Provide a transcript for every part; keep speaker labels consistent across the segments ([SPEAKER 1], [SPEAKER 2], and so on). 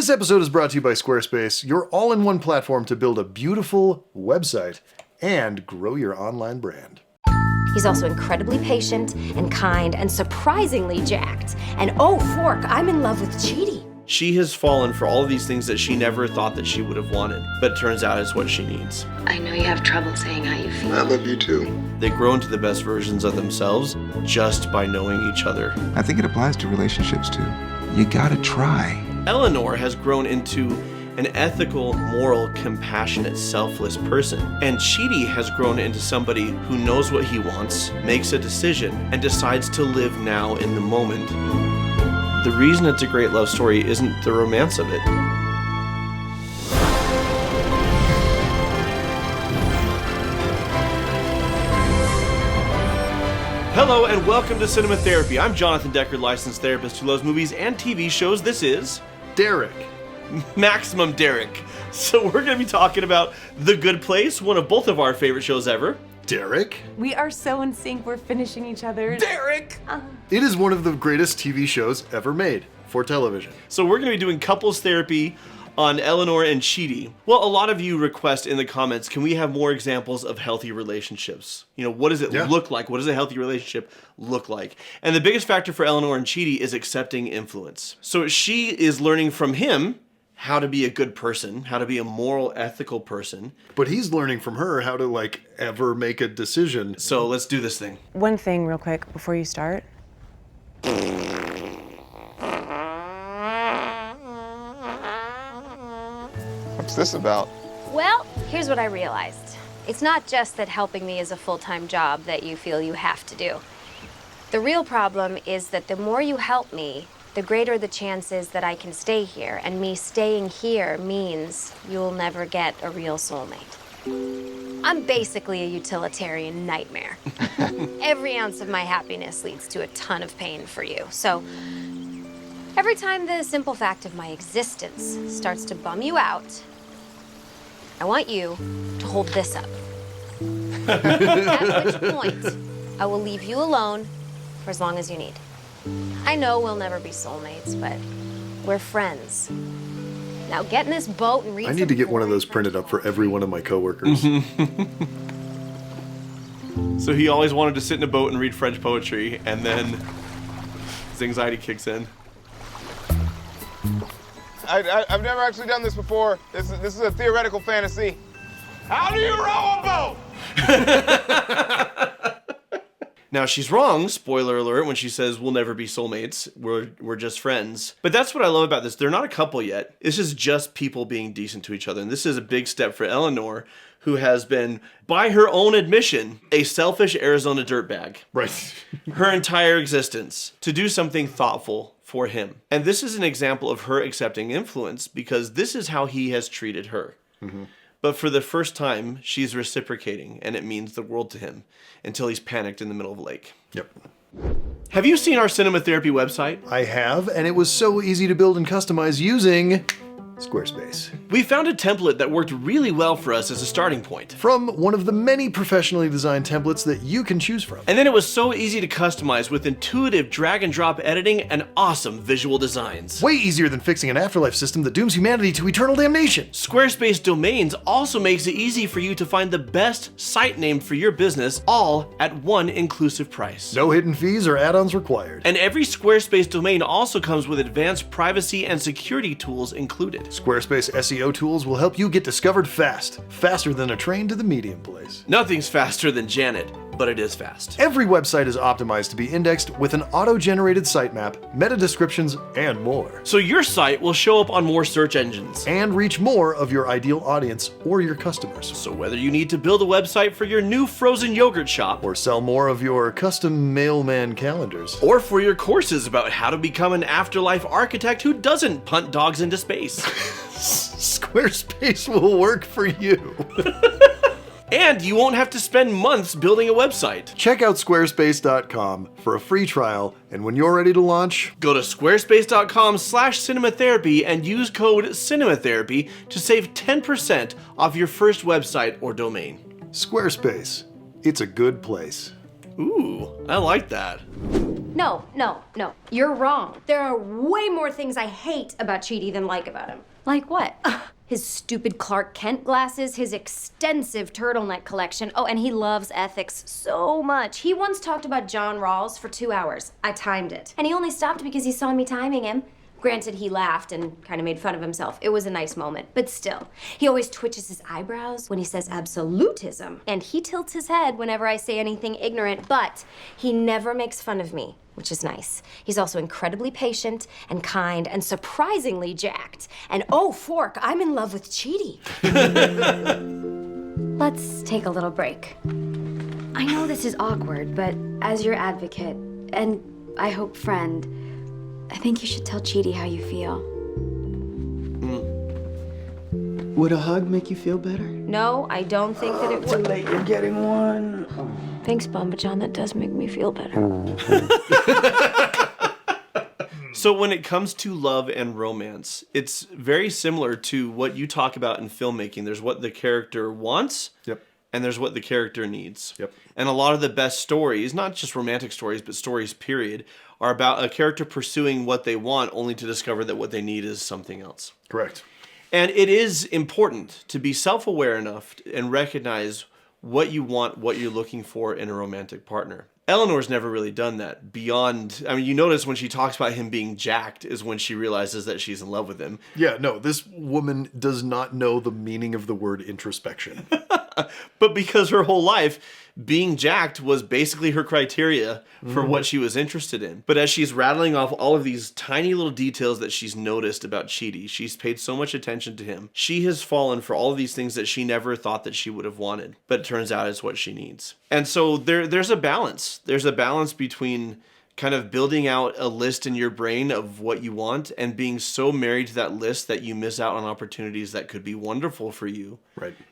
[SPEAKER 1] This episode is brought to you by Squarespace, your all-in-one platform to build a beautiful website and grow your online brand.
[SPEAKER 2] He's also incredibly patient and kind and surprisingly jacked. And oh, Fork, I'm in love with Chidi.
[SPEAKER 3] She has fallen for all of these things that she never thought that she would have wanted, but it turns out it's what she needs.
[SPEAKER 4] I know you have trouble saying how you feel.
[SPEAKER 5] I love you too.
[SPEAKER 3] They grow into the best versions of themselves just by knowing each other.
[SPEAKER 5] I think it applies to relationships too. You gotta try.
[SPEAKER 3] Eleanor has grown into an ethical, moral, compassionate, selfless person. And Chidi has grown into somebody who knows what he wants, makes a decision, and decides to live now in the moment. The reason it's a great love story isn't the romance of it. Hello and welcome to Cinema Therapy. I'm Jonathan Decker, licensed therapist who loves movies and TV shows. This is
[SPEAKER 1] Derek.
[SPEAKER 3] Maximum Derek. So we're going to be talking about The Good Place, one of both of our favorite shows ever.
[SPEAKER 1] Derek.
[SPEAKER 6] We are so in sync, we're finishing each other.
[SPEAKER 3] Derek!
[SPEAKER 1] It is one of the greatest TV shows ever made for television.
[SPEAKER 3] So we're going to be doing couples therapy on Eleanor and Chidi. Well, a lot of you request in the comments, can we have more examples of healthy relationships? You know, what does it look like? What does a healthy relationship look like? And the biggest factor for Eleanor and Chidi is accepting influence. So she is learning from him how to be a good person, how to be a moral, ethical person.
[SPEAKER 1] But he's learning from her how to, ever make a decision.
[SPEAKER 3] So let's do this thing.
[SPEAKER 6] One thing real quick before you start.
[SPEAKER 5] What's this about?
[SPEAKER 2] Well, here's what I realized. It's not just that helping me is a full-time job that you feel you have to do. The real problem is that the more you help me, the greater the chances that I can stay here, and me staying here means you'll never get a real soulmate. I'm basically a utilitarian nightmare. Every ounce of my happiness leads to a ton of pain for you. So every time the simple fact of my existence starts to bum you out, I want you to hold this up. At which point, I will leave you alone for as long as you need. I know we'll never be soulmates, but we're friends. Now get in this boat and read
[SPEAKER 1] I need to get one of those printed up for every one of my coworkers.
[SPEAKER 3] So he always wanted to sit in a boat and read French poetry, and then his anxiety kicks in.
[SPEAKER 7] I've never actually done this before. This is a theoretical fantasy. How do you row a boat?
[SPEAKER 3] Now, she's wrong, spoiler alert, when she says we'll never be soulmates, we're just friends. But that's what I love about this. They're not a couple yet. This is just people being decent to each other. And this is a big step for Eleanor, who has been, by her own admission, a selfish Arizona dirtbag.
[SPEAKER 1] Right.
[SPEAKER 3] Her entire existence, to do something thoughtful for him. And this is an example of her accepting influence, because this is how he has treated her. Mm-hmm. But for the first time, she's reciprocating, and it means the world to him, until he's panicked in the middle of a lake.
[SPEAKER 1] Yep.
[SPEAKER 3] Have you seen our Cinema Therapy website?
[SPEAKER 1] I have, and it was so easy to build and customize using Squarespace.
[SPEAKER 3] We found a template that worked really well for us as a starting point.
[SPEAKER 1] From one of the many professionally designed templates that you can choose from.
[SPEAKER 3] And then it was so easy to customize with intuitive drag and drop editing and awesome visual designs.
[SPEAKER 1] Way easier than fixing an afterlife system that dooms humanity to eternal damnation.
[SPEAKER 3] Squarespace Domains also makes it easy for you to find the best site name for your business, all at one inclusive price.
[SPEAKER 1] No hidden fees or add-ons required.
[SPEAKER 3] And every Squarespace domain also comes with advanced privacy and security tools included.
[SPEAKER 1] Squarespace SEO tools will help you get discovered fast. Faster than a train to the medium place.
[SPEAKER 3] Nothing's faster than Janet, but it is fast.
[SPEAKER 1] Every website is optimized to be indexed with an auto-generated sitemap, meta descriptions, and more.
[SPEAKER 3] So your site will show up on more search engines.
[SPEAKER 1] And reach more of your ideal audience or your customers.
[SPEAKER 3] So whether you need to build a website for your new frozen yogurt shop,
[SPEAKER 1] or sell more of your custom mailman calendars,
[SPEAKER 3] or for your courses about how to become an afterlife architect who doesn't punt dogs into space,
[SPEAKER 1] Squarespace will work for you.
[SPEAKER 3] And you won't have to spend months building a website.
[SPEAKER 1] Check out squarespace.com for a free trial, and when you're ready to launch,
[SPEAKER 3] go to squarespace.com/cinematherapy and use code cinematherapy to save 10% off your first website or domain.
[SPEAKER 1] Squarespace. It's a good place.
[SPEAKER 3] Ooh, I like that.
[SPEAKER 2] No. You're wrong. There are way more things I hate about Chidi than like about him. Like what? His stupid Clark Kent glasses, his extensive turtleneck collection. Oh, and he loves ethics so much. He once talked about John Rawls for 2 hours. I timed it. And he only stopped because he saw me timing him. Granted, he laughed and kind of made fun of himself. It was a nice moment, but still. He always twitches his eyebrows when he says absolutism, and he tilts his head whenever I say anything ignorant, but he never makes fun of me, which is nice. He's also incredibly patient and kind and surprisingly jacked. And oh, fork, I'm in love with Chidi. Let's take a little break. I know this is awkward, but as your advocate, and I hope friend, I think you should tell Chidi how you feel.
[SPEAKER 8] Would a hug make you feel better?
[SPEAKER 2] No, I don't think that it would.
[SPEAKER 8] Too late, you're getting one.
[SPEAKER 2] Thanks, Bomba John. That does make me feel better.
[SPEAKER 3] So when it comes to love and romance, it's very similar to what you talk about in filmmaking. There's what the character wants.
[SPEAKER 1] Yep.
[SPEAKER 3] And there's what the character needs.
[SPEAKER 1] Yep.
[SPEAKER 3] And a lot of the best stories, not just romantic stories, but stories period, are about a character pursuing what they want only to discover that what they need is something else.
[SPEAKER 1] Correct.
[SPEAKER 3] And it is important to be self-aware enough and recognize what you want, what you're looking for in a romantic partner. Eleanor's never really done that beyond, I mean, you notice when she talks about him being jacked is when she realizes that she's in love with him.
[SPEAKER 1] Yeah, no, this woman does not know the meaning of the word introspection.
[SPEAKER 3] But because her whole life, being jacked was basically her criteria for what she was interested in. But as she's rattling off all of these tiny little details that she's noticed about Chidi, she's paid so much attention to him. She has fallen for all of these things that she never thought that she would have wanted. But it turns out it's what she needs. And so there's a balance. There's a balance between kind of building out a list in your brain of what you want and being so married to that list that you miss out on opportunities that could be wonderful for you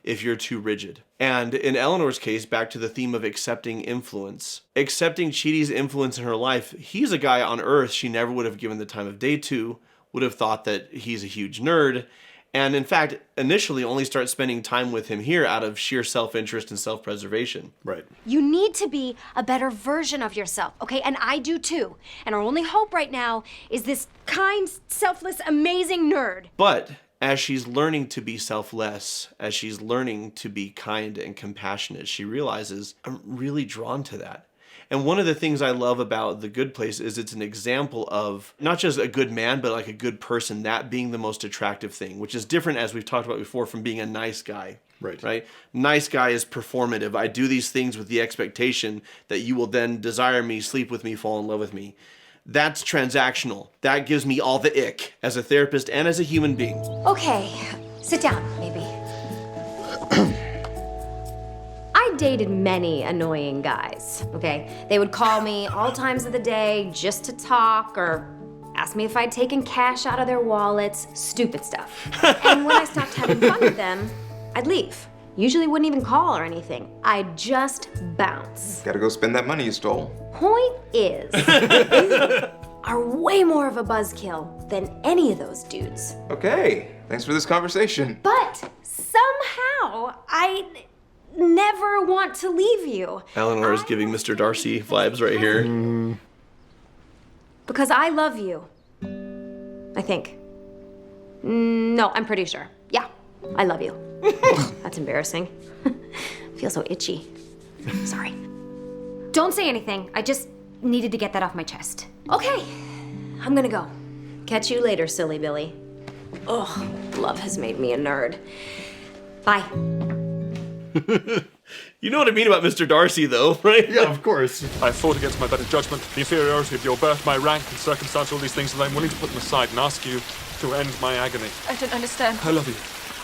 [SPEAKER 3] if you're too rigid. And in Eleanor's case, back to the theme of accepting influence. Accepting Chidi's influence in her life, he's a guy on Earth she never would have given the time of day to, would have thought that he's a huge nerd, and in fact, initially only start spending time with him here out of sheer self-interest and self-preservation.
[SPEAKER 1] Right.
[SPEAKER 2] You need to be a better version of yourself, okay? And I do too. And our only hope right now is this kind, selfless, amazing nerd.
[SPEAKER 3] But as she's learning to be selfless, as she's learning to be kind and compassionate, she realizes, I'm really drawn to that. And one of the things I love about The Good Place is it's an example of not just a good man, but like a good person, that being the most attractive thing, which is different, as we've talked about before, from being a nice guy. Right? Nice guy is performative. I do these things with the expectation that you will then desire me, sleep with me, fall in love with me. That's transactional. That gives me all the ick as a therapist and as a human being.
[SPEAKER 2] Okay, sit down, maybe. I dated many annoying guys, okay? They would call me all times of the day just to talk or ask me if I'd taken cash out of their wallets, stupid stuff. And when I stopped having fun with them, I'd leave. Usually wouldn't even call or anything. I'd just bounce.
[SPEAKER 5] Gotta go spend that money you stole.
[SPEAKER 2] Point is, you are way more of a buzzkill than any of those dudes.
[SPEAKER 5] Okay, thanks for this conversation.
[SPEAKER 2] But somehow, I never want to leave you.
[SPEAKER 3] Eleanor is giving Mr. Darcy vibes right here.
[SPEAKER 2] Because I love you. I think. No, I'm pretty sure. Yeah, I love you. That's embarrassing. I feel so itchy. Sorry. Don't say anything. I just needed to get that off my chest. Okay, I'm gonna go. Catch you later, silly Billy. Ugh, love has made me a nerd. Bye.
[SPEAKER 3] You know what I mean about Mr. Darcy, though, right?
[SPEAKER 1] Yeah, of course.
[SPEAKER 9] I fought against my better judgment, the inferiority of your birth, my rank and circumstance, all these things, and I'm willing to put them aside and ask you to end my agony.
[SPEAKER 6] I don't understand.
[SPEAKER 9] I love you.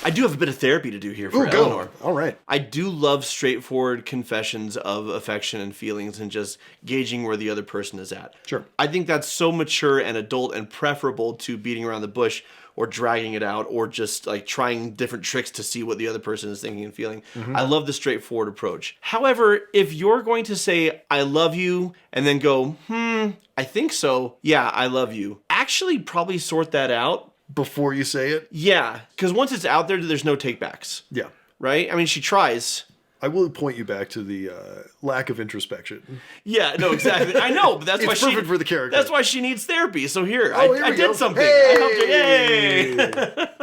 [SPEAKER 3] I do have a bit of therapy to do here for
[SPEAKER 1] Ooh, go.
[SPEAKER 3] Eleanor.
[SPEAKER 1] All right.
[SPEAKER 3] I do love straightforward confessions of affection and feelings and just gauging where the other person is at.
[SPEAKER 1] Sure.
[SPEAKER 3] I think that's so mature and adult and preferable to beating around the bush or dragging it out or just like trying different tricks to see what the other person is thinking and feeling. I love the straightforward approach. However, if you're going to say, I love you, and then go, I think so. Yeah, I love you. Actually, probably sort that out.
[SPEAKER 1] Before you say it?
[SPEAKER 3] Yeah, because once it's out there, there's no takebacks.
[SPEAKER 1] Yeah.
[SPEAKER 3] Right? I mean, she tries.
[SPEAKER 1] I will point you back to the lack of introspection.
[SPEAKER 3] Yeah, no, exactly. I know, but that's
[SPEAKER 1] It's
[SPEAKER 3] why
[SPEAKER 1] perfect for the character.
[SPEAKER 3] That's why she needs therapy. So here,
[SPEAKER 1] Oh,
[SPEAKER 3] I
[SPEAKER 1] we
[SPEAKER 3] did
[SPEAKER 1] go.
[SPEAKER 3] something.
[SPEAKER 1] Hey!
[SPEAKER 3] I helped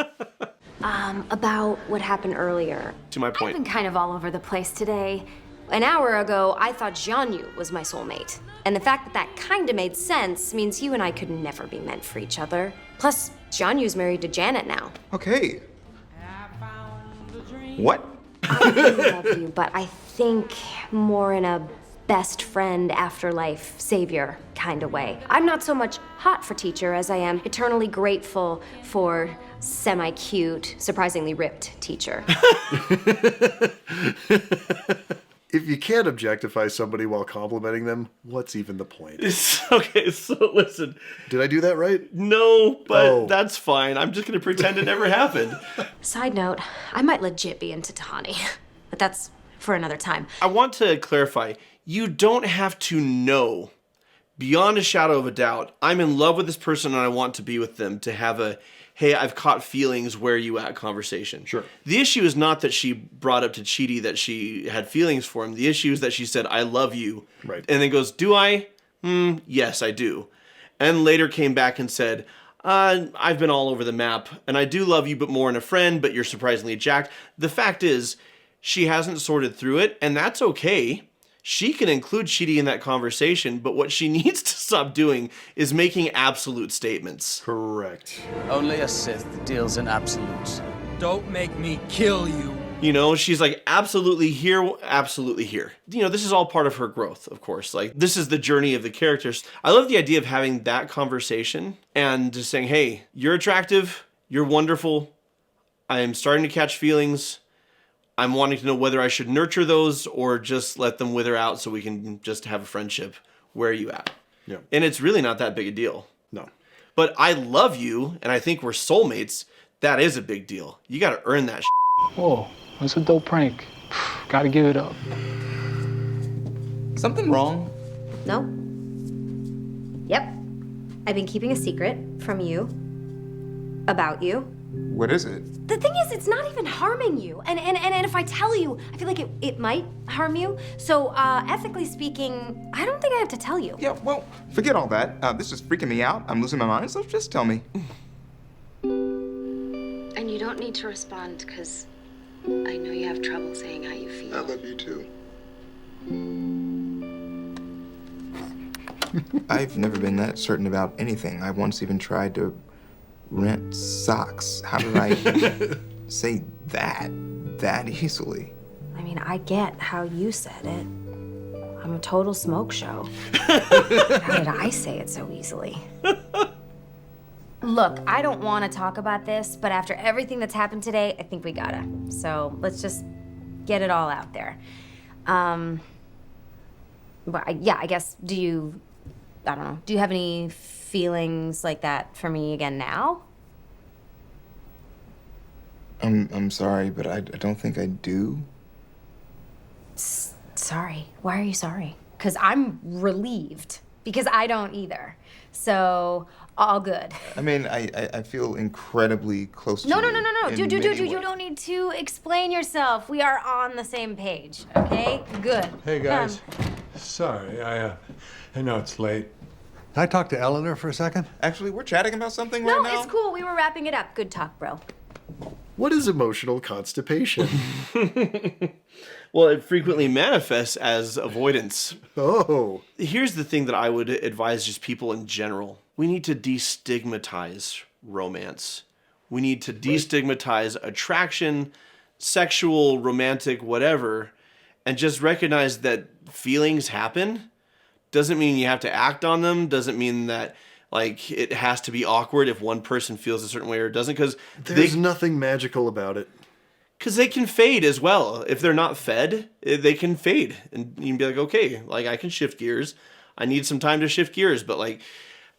[SPEAKER 3] her. Yay!
[SPEAKER 2] About what happened earlier.
[SPEAKER 3] To my
[SPEAKER 2] I've
[SPEAKER 3] point.
[SPEAKER 2] been kind of all over the place today. An hour ago, I thought Jianyu was my soulmate. And the fact that that kind of made sense means you and I could never be meant for each other. Plus, Jianyu's married to Janet now.
[SPEAKER 5] Okay. What?
[SPEAKER 2] I love you, but I think more in a best friend, afterlife, savior kind of way. I'm not so much hot for teacher as I am eternally grateful for semi-cute, surprisingly ripped teacher.
[SPEAKER 1] If you can't objectify somebody while complimenting them, what's even the point?
[SPEAKER 3] Okay, so listen.
[SPEAKER 1] Did I do that right?
[SPEAKER 3] No, but
[SPEAKER 1] Oh.
[SPEAKER 3] that's fine. I'm just going to pretend it never happened.
[SPEAKER 2] Side note, I might legit be into Tahani, but that's for another time.
[SPEAKER 3] I want to clarify. You don't have to know beyond a shadow of a doubt, I'm in love with this person and I want to be with them, to have a, hey, I've caught feelings, where are you at conversation.
[SPEAKER 1] Sure.
[SPEAKER 3] The issue is not that she brought up to Chidi that she had feelings for him. The issue is that she said, I love you.
[SPEAKER 1] Right.
[SPEAKER 3] And then goes, do I? Yes, I do. And later came back and said, I've been all over the map and I do love you, but more in a friend, but you're surprisingly jacked. The fact is, she hasn't sorted through it, and that's okay. She can include Chidi in that conversation, but what she needs to stop doing is making absolute statements.
[SPEAKER 1] Correct.
[SPEAKER 10] Only a Sith deals in absolutes. Don't make me kill you.
[SPEAKER 3] You know, she's like, absolutely here, absolutely here. You know, this is all part of her growth, of course. Like, this is the journey of the characters. I love the idea of having that conversation and just saying, hey, you're attractive, you're wonderful, I'm starting to catch feelings. I'm wanting to know whether I should nurture those or just let them wither out so we can just have a friendship. Where are you at?
[SPEAKER 1] Yeah.
[SPEAKER 3] And it's really not that big a deal.
[SPEAKER 1] No.
[SPEAKER 3] But I love you, and I think we're soulmates. That is a big deal. You got to earn that.
[SPEAKER 11] Whoa, that's a dope prank. Gotta give it up.
[SPEAKER 10] Something wrong?
[SPEAKER 2] No? Yep. I've been keeping a secret from you about you.
[SPEAKER 5] What is it?
[SPEAKER 2] The thing is, it's not even harming you. And if I tell you, I feel like it might harm you. So, ethically speaking, I don't think I have to tell you.
[SPEAKER 5] Yeah, well, forget all that. This is freaking me out. I'm losing my mind, so just tell me.
[SPEAKER 4] And you don't need to respond, because I know you have trouble saying how you feel.
[SPEAKER 5] I love you too. I've never been that certain about anything. I once even tried to rent socks. How did I say that easily?
[SPEAKER 2] I mean, I get how you said it. I'm a total smoke show. How did I say it so easily? Look, I don't want to talk about this, but after everything that's happened today, I think we gotta. So let's just get it all out there. But I guess, I don't know, do you have any feelings like that for me again now?
[SPEAKER 5] I'm sorry, but I don't think I do.
[SPEAKER 2] Sorry. Why are you sorry? Because I'm relieved. Because I don't either. So, all good.
[SPEAKER 5] I mean, I feel incredibly close to
[SPEAKER 2] No.
[SPEAKER 5] you. in
[SPEAKER 2] Dude,
[SPEAKER 5] many
[SPEAKER 2] you
[SPEAKER 5] ways.
[SPEAKER 2] don't need to explain yourself. We are on the same page, okay? Good.
[SPEAKER 12] Hey, guys. Sorry, I know it's late. Can I talk to Eleanor for a second?
[SPEAKER 5] Actually, we're chatting about something
[SPEAKER 2] No,
[SPEAKER 5] right now.
[SPEAKER 2] it's cool. We were wrapping it up. Good talk, bro.
[SPEAKER 1] What is emotional constipation?
[SPEAKER 3] Well, it frequently manifests as avoidance.
[SPEAKER 1] Oh.
[SPEAKER 3] Here's the thing that I would advise just people in general. We need to destigmatize romance. We need to destigmatize attraction, sexual, romantic, whatever, and just recognize that feelings happen. Doesn't mean you have to act on them. Doesn't mean that like it has to be awkward if one person feels a certain way or doesn't, because
[SPEAKER 1] there's nothing magical about it.
[SPEAKER 3] Because they can fade as well. If they're not fed, they can fade. And you can be like, okay, like I can shift gears. I need some time to shift gears. But like,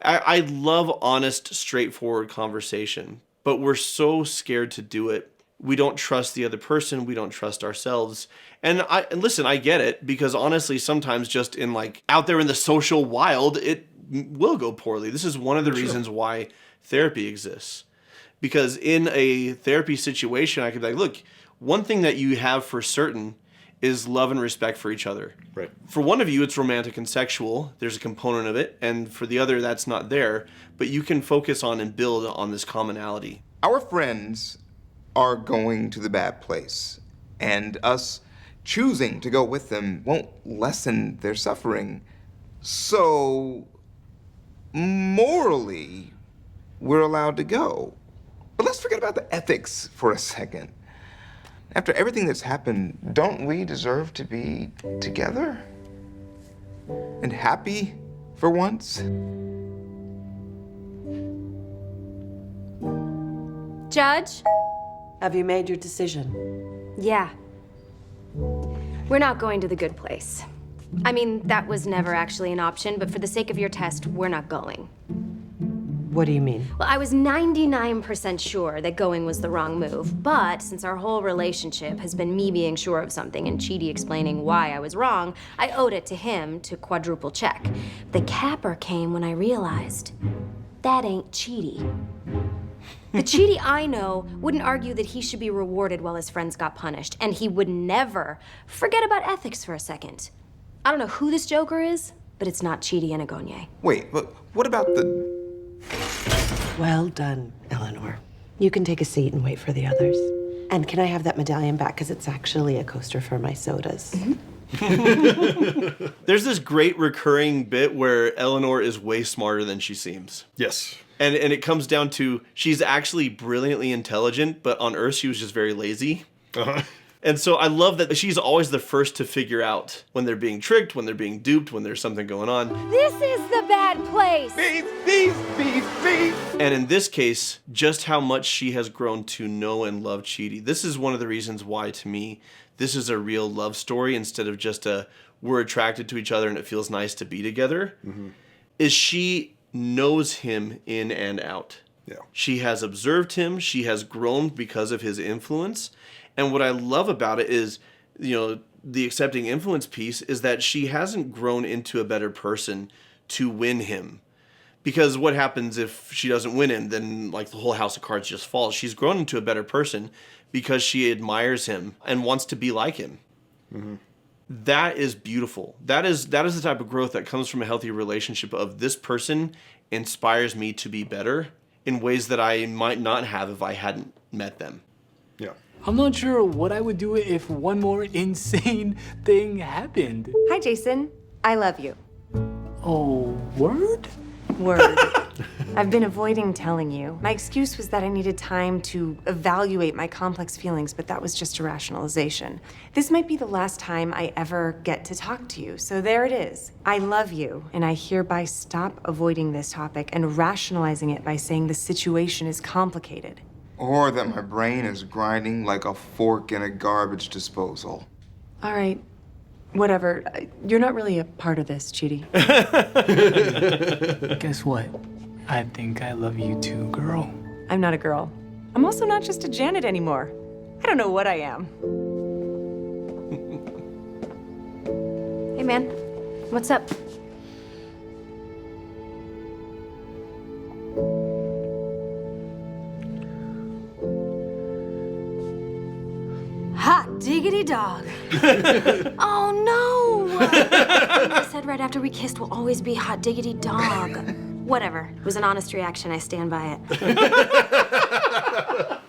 [SPEAKER 3] I love honest, straightforward conversation. But we're so scared to do it. We don't trust the other person. We don't trust ourselves. And listen, I get it. Because honestly, sometimes just in like out there in the social wild, it will go poorly. This is one of the reasons why therapy exists. Because in a therapy situation, I could be like, look, one thing that you have for certain is love and respect for each other.
[SPEAKER 1] Right.
[SPEAKER 3] For one of you, it's romantic and sexual. There's a component of it. And for the other, that's not there. But you can focus on and build on this commonality.
[SPEAKER 5] Our friends are going to the bad place, and us choosing to go with them won't lessen their suffering. So, morally, we're allowed to go. But let's forget about the ethics for a second. After everything that's happened, don't we deserve to be together? And happy for once?
[SPEAKER 2] Judge?
[SPEAKER 13] Have you made your decision?
[SPEAKER 2] Yeah. We're not going to the good place. I mean, that was never actually an option, but for the sake of your test, we're not going.
[SPEAKER 13] What do you mean?
[SPEAKER 2] Well, I was 99% sure that going was the wrong move, but since our whole relationship has been me being sure of something and Chidi explaining why I was wrong, I owed it to him to quadruple check. The capper came when I realized that ain't Chidi. The Chidi I know wouldn't argue that he should be rewarded while his friends got punished, and he would never forget about ethics for a second. I don't know who this joker is, but it's not Chidi and Agonye.
[SPEAKER 5] Wait, but what about the...
[SPEAKER 13] Well done, Eleanor. You can take a seat and wait for the others. And can I have that medallion back? Because it's actually a coaster for my sodas.
[SPEAKER 3] There's this great recurring bit where Eleanor is way smarter than she seems.
[SPEAKER 1] Yes.
[SPEAKER 3] And it comes down to she's actually brilliantly intelligent, but on Earth she was just very lazy.
[SPEAKER 1] Uh-huh.
[SPEAKER 3] And so I love that she's always the first to figure out when they're being tricked, when they're being duped, when there's something going on.
[SPEAKER 2] This is the bad place!
[SPEAKER 5] Beef!
[SPEAKER 3] And in this case, just how much she has grown to know and love Chidi. This is one of the reasons why, to me, this is a real love story instead of just a we're attracted to each other and it feels nice to be together.
[SPEAKER 1] Mm-hmm.
[SPEAKER 3] Is she knows him in and out.
[SPEAKER 1] Yeah.
[SPEAKER 3] She has observed him. She has grown because of his influence. And what I love about it is, you know, the accepting influence piece is that she hasn't grown into a better person to win him. Because what happens if she doesn't win him? Then, like, the whole house of cards just falls. She's grown into a better person because she admires him and wants to be like him.
[SPEAKER 1] Mm-hmm.
[SPEAKER 3] That is beautiful. That is the type of growth that comes from a healthy relationship of this person inspires me to be better in ways that I might not have if I hadn't met them.
[SPEAKER 1] Yeah.
[SPEAKER 11] I'm not sure what I would do if one more insane thing happened.
[SPEAKER 6] Hi, Jason. I love you.
[SPEAKER 11] Oh, word?
[SPEAKER 6] Word. I've been avoiding telling you. My excuse was that I needed time to evaluate my complex feelings, but that was just a rationalization. This might be the last time I ever get to talk to you, so there it is. I love you, and I hereby stop avoiding this topic and rationalizing it by saying the situation is complicated.
[SPEAKER 5] Or that my brain is grinding like a fork in a garbage disposal.
[SPEAKER 6] All right. Whatever. You're not really a part of this, Chidi.
[SPEAKER 11] Guess what? I think I love you too, girl.
[SPEAKER 6] I'm not a girl. I'm also not just a Janet anymore. I don't know what I am.
[SPEAKER 2] Hey, man. What's up? Hot diggity dog. Oh, no. I said right after we kissed, we'll always be hot diggity dog. Whatever. It was an honest reaction. I stand by it.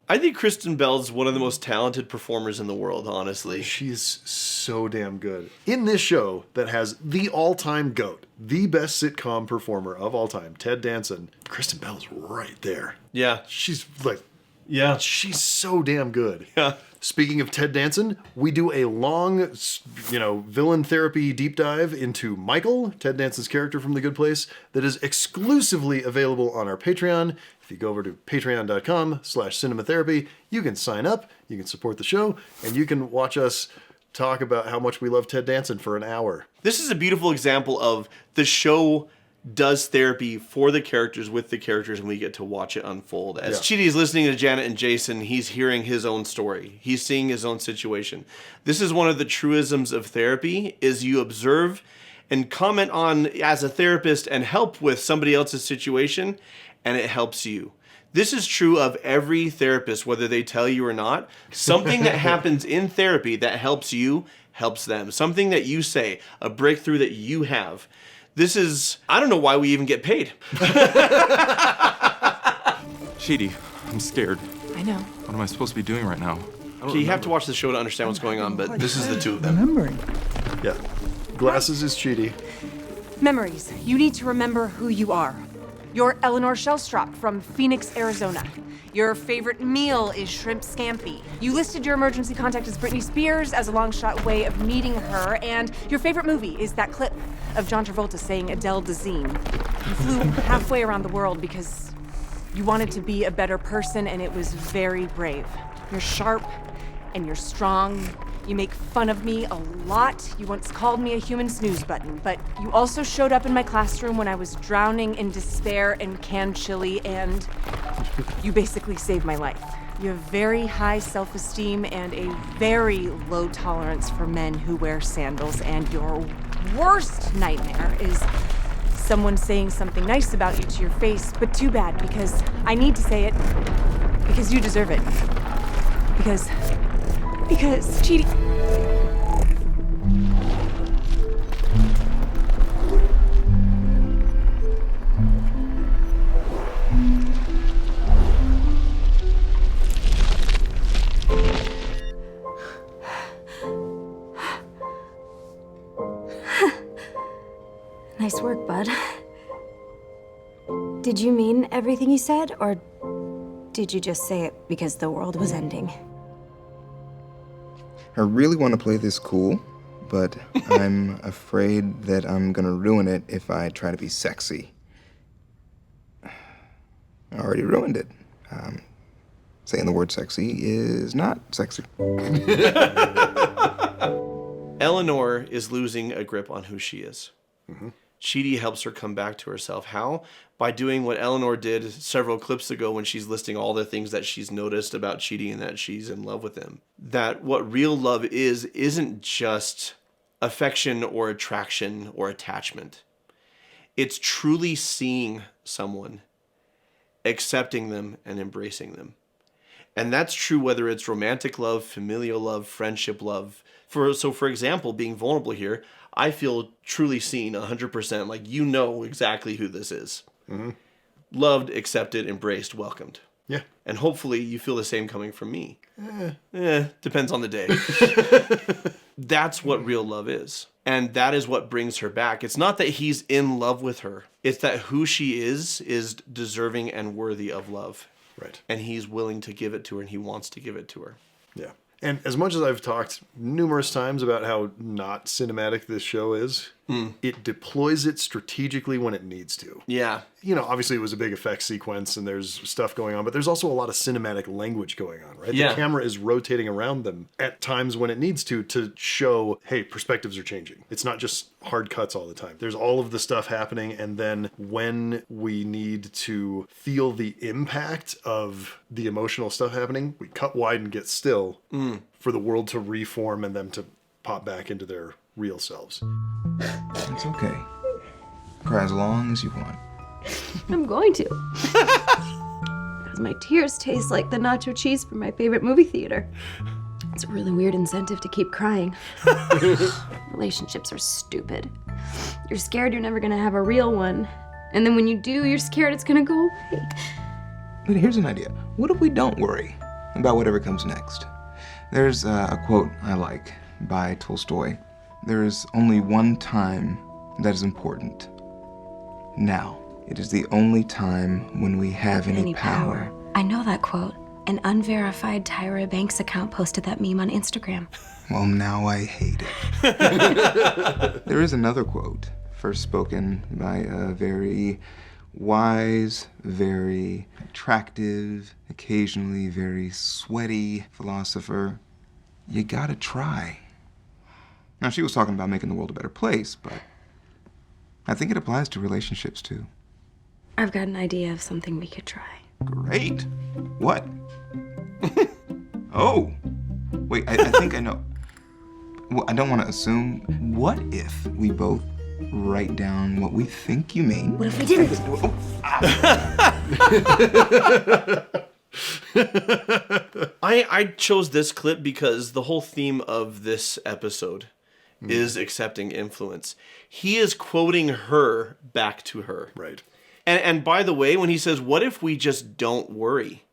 [SPEAKER 3] I think Kristen Bell's one of the most talented performers in the world, honestly.
[SPEAKER 1] She's so damn good. In this show that has the all-time GOAT, the best sitcom performer of all time, Ted Danson, Kristen Bell's right there.
[SPEAKER 3] Yeah.
[SPEAKER 1] She's like,
[SPEAKER 3] yeah,
[SPEAKER 1] she's so damn good.
[SPEAKER 3] Yeah.
[SPEAKER 1] Speaking of Ted Danson, we do a long, villain therapy deep dive into Michael, Ted Danson's character from The Good Place, that is exclusively available on our Patreon. If you go over to patreon.com/cinematherapy, you can sign up, you can support the show, and you can watch us talk about how much we love Ted Danson for an hour.
[SPEAKER 3] This is a beautiful example of the show does therapy for the characters, with the characters, and we get to watch it unfold. As Chidi is listening to Janet and Jason, he's hearing his own story. He's seeing his own situation. This is one of the truisms of therapy, is you observe and comment on as a therapist and help with somebody else's situation, and it helps you. This is true of every therapist, whether they tell you or not. Something that happens in therapy that helps you, helps them. Something that you say, a breakthrough that you have. This is, I don't know why we even get paid.
[SPEAKER 14] Chidi, I'm scared.
[SPEAKER 6] I know.
[SPEAKER 14] What am I supposed to be doing right now?
[SPEAKER 3] Okay, you have to watch the show to understand what's going on, but this is the two of them.
[SPEAKER 8] Remembering.
[SPEAKER 1] Yeah. Glasses is Chidi.
[SPEAKER 6] Memories. You need to remember who you are. You're Eleanor Shellstrop from Phoenix, Arizona. Your favorite meal is shrimp scampi. You listed your emergency contact as Britney Spears as a long shot way of meeting her, and your favorite movie is that clip of John Travolta saying Adele Dazeem. You flew halfway around the world because you wanted to be a better person, and it was very brave. You're sharp and you're strong. You make fun of me a lot. You once called me a human snooze button, but you also showed up in my classroom when I was drowning in despair and canned chili, and you basically saved my life. You have very high self-esteem and a very low tolerance for men who wear sandals, and your worst nightmare is someone saying something nice about you to your face, but too bad, because I need to say it, because you deserve it. Because Chidi...
[SPEAKER 2] Nice work, bud. Did you mean everything you said, or did you just say it because the world was ending?
[SPEAKER 5] I really want to play this cool, but I'm afraid that I'm gonna ruin it if I try to be sexy. I already ruined it. Saying the word sexy is not sexy.
[SPEAKER 3] Eleanor is losing a grip on who she is.
[SPEAKER 1] Mm-hmm.
[SPEAKER 3] Chidi helps her come back to herself. How? By doing what Eleanor did several clips ago when she's listing all the things that she's noticed about Chidi and that she's in love with him. That what real love isn't just affection or attraction or attachment. It's truly seeing someone, accepting them, and embracing them. And that's true whether it's romantic love, familial love, friendship love. For example, being vulnerable here, I feel truly seen 100%, like you know exactly who this is.
[SPEAKER 1] Mm-hmm.
[SPEAKER 3] Loved, accepted, embraced, welcomed.
[SPEAKER 1] Yeah.
[SPEAKER 3] And hopefully you feel the same coming from me. Depends on the day. That's what real love is. And that is what brings her back. It's not that he's in love with her. It's that who she is deserving and worthy of love.
[SPEAKER 1] Right.
[SPEAKER 3] And he's willing to give it to her, and he wants to give it to her.
[SPEAKER 1] Yeah. And as much as I've talked numerous times about how not cinematic this show is, it deploys it strategically when it needs to.
[SPEAKER 3] Yeah.
[SPEAKER 1] You know, obviously it was a big effects sequence and there's stuff going on, but there's also a lot of cinematic language going on, right?
[SPEAKER 3] Yeah.
[SPEAKER 1] The camera is rotating around them at times when it needs to show, hey, perspectives are changing. It's not just hard cuts all the time. There's all of the stuff happening, and then when we need to feel the impact of the emotional stuff happening, we cut wide and get still for the world to reform and them to pop back into their real selves.
[SPEAKER 5] It's okay. Cry as long as you want.
[SPEAKER 15] I'm going to. Because my tears taste like the nacho cheese from my favorite movie theater. It's a really weird incentive to keep crying. Relationships are stupid. You're scared you're never gonna have a real one. And then when you do, you're scared it's gonna go away.
[SPEAKER 5] But here's an idea. What if we don't worry about whatever comes next? There's a quote I like by Tolstoy. There is only one time that is important. Now. It is the only time when we have any power.
[SPEAKER 15] I know that quote. An unverified Tyra Banks account posted that meme on Instagram.
[SPEAKER 5] Well, now I hate it. There is another quote, first spoken by a very wise, very attractive, occasionally very sweaty philosopher. You gotta try. Now, she was talking about making the world a better place, but I think it applies to relationships too.
[SPEAKER 15] I've got an idea of something we could try.
[SPEAKER 5] Great. What? Oh. Wait, I think I know. Well, I don't want to assume. What if we both write down what we think you mean.
[SPEAKER 15] What if we didn't?
[SPEAKER 3] I chose this clip because the whole theme of this episode is accepting influence. He is quoting her back to her.
[SPEAKER 1] Right.
[SPEAKER 3] And by the way, when he says, what if we just don't worry?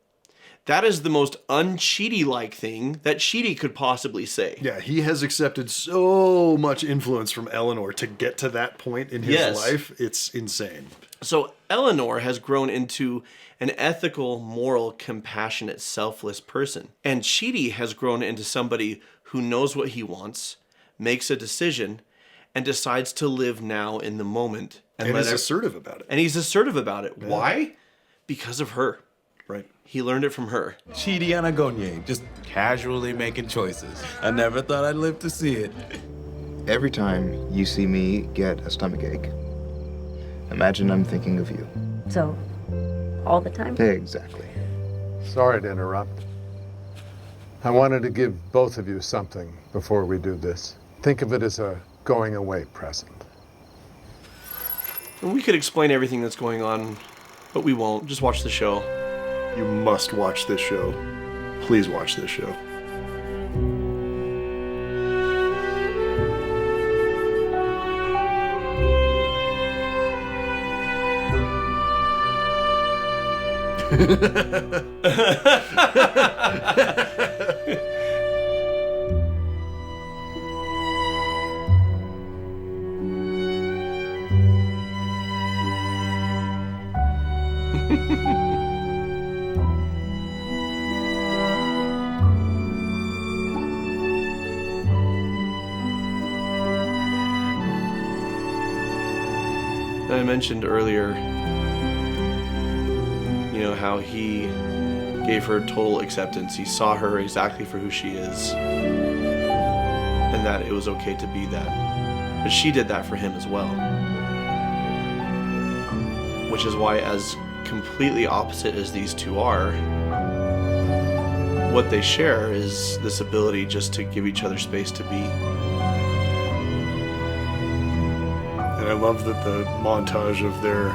[SPEAKER 3] That is the most un-Chidi-like thing that Chidi could possibly say.
[SPEAKER 1] Yeah, he has accepted so much influence from Eleanor to get to that point in his life. It's insane.
[SPEAKER 3] So Eleanor has grown into an ethical, moral, compassionate, selfless person. And Chidi has grown into somebody who knows what he wants, makes a decision, and decides to live now in the moment.
[SPEAKER 1] And is assertive about it.
[SPEAKER 3] And he's assertive about it. Yeah. Why? Because of her.
[SPEAKER 1] Right.
[SPEAKER 3] He learned it from her.
[SPEAKER 10] Chidi and Agonye, just casually making choices. I never thought I'd live to see it.
[SPEAKER 5] Every time you see me get a stomachache, imagine I'm thinking of you.
[SPEAKER 15] So, all the time?
[SPEAKER 5] Exactly.
[SPEAKER 12] Sorry to interrupt. I wanted to give both of you something before we do this. Think of it as a going away present.
[SPEAKER 3] We could explain everything that's going on, but we won't. Just watch the show.
[SPEAKER 1] You must watch this show. Please watch this show.
[SPEAKER 3] I mentioned earlier, you know, how he gave her total acceptance. He saw her exactly for who she is, and that it was okay to be that. But she did that for him as well. Which is why, as completely opposite as these two are, what they share is this ability just to give each other space to be.
[SPEAKER 1] And I love that the montage of their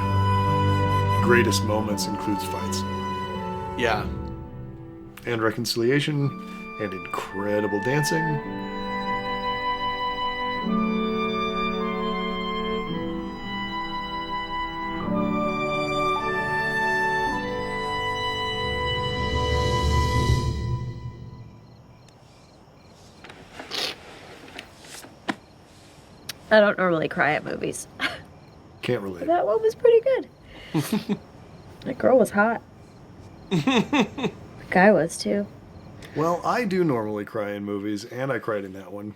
[SPEAKER 1] greatest moments includes fights.
[SPEAKER 3] Yeah.
[SPEAKER 1] And reconciliation, and incredible dancing.
[SPEAKER 15] I don't normally cry at movies.
[SPEAKER 1] Can't relate.
[SPEAKER 15] But that one was pretty good. That girl was hot. The guy was too.
[SPEAKER 1] Well, I do normally cry in movies, and I cried in that one.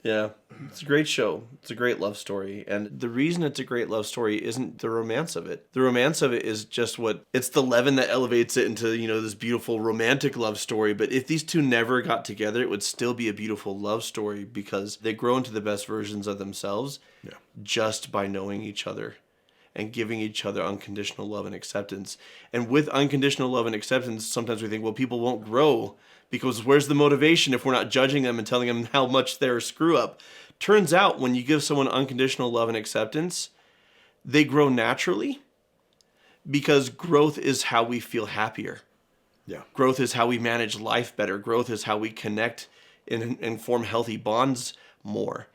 [SPEAKER 3] Yeah, it's a great show. It's a great love story. And the reason it's a great love story isn't the romance of it. The romance of it is just it's the leaven that elevates it into, you know, this beautiful romantic love story. But if these two never got together, it would still be a beautiful love story because they grow into the best versions of themselves just by knowing each other and giving each other unconditional love and acceptance. And with unconditional love and acceptance, sometimes we think, well, people won't grow because where's the motivation if we're not judging them and telling them how much they're a screw up? Turns out when you give someone unconditional love and acceptance, they grow naturally because growth is how we feel happier.
[SPEAKER 1] Yeah.
[SPEAKER 3] Growth is how we manage life better. Growth is how we connect and form healthy bonds more.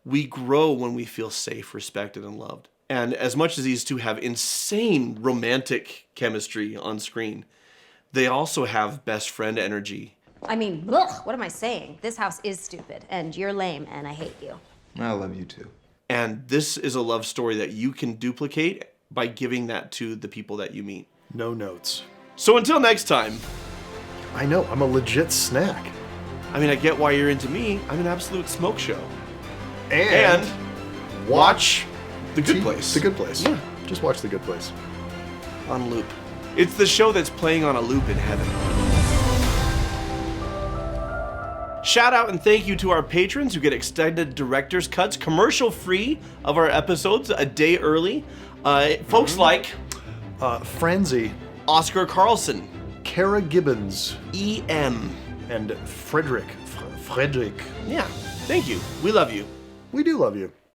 [SPEAKER 3] We grow when we feel safe, respected, and loved. And as much as these two have insane romantic chemistry on screen, they also have best friend energy.
[SPEAKER 2] I mean, ugh, what am I saying? This house is stupid, and you're lame, and I hate you.
[SPEAKER 5] I love you too.
[SPEAKER 3] And this is a love story that you can duplicate by giving that to the people that you meet.
[SPEAKER 1] No notes.
[SPEAKER 3] So until next time.
[SPEAKER 1] I know, I'm a legit snack.
[SPEAKER 3] I mean, I get why you're into me. I'm an absolute smoke show.
[SPEAKER 1] And
[SPEAKER 3] watch The Good Place.
[SPEAKER 1] The Good Place.
[SPEAKER 3] Yeah.
[SPEAKER 1] Just watch The Good Place.
[SPEAKER 3] On loop. It's the show that's playing on a loop in heaven. Shout out and thank you to our patrons who get extended director's cuts, commercial free of our episodes a day early. Folks like
[SPEAKER 1] Franzi,
[SPEAKER 3] Oscar Carlson,
[SPEAKER 1] Kara Gibbons,
[SPEAKER 3] E.M.
[SPEAKER 1] and Frederick. Frederick.
[SPEAKER 3] Yeah, thank you. We love you.
[SPEAKER 1] We do love you.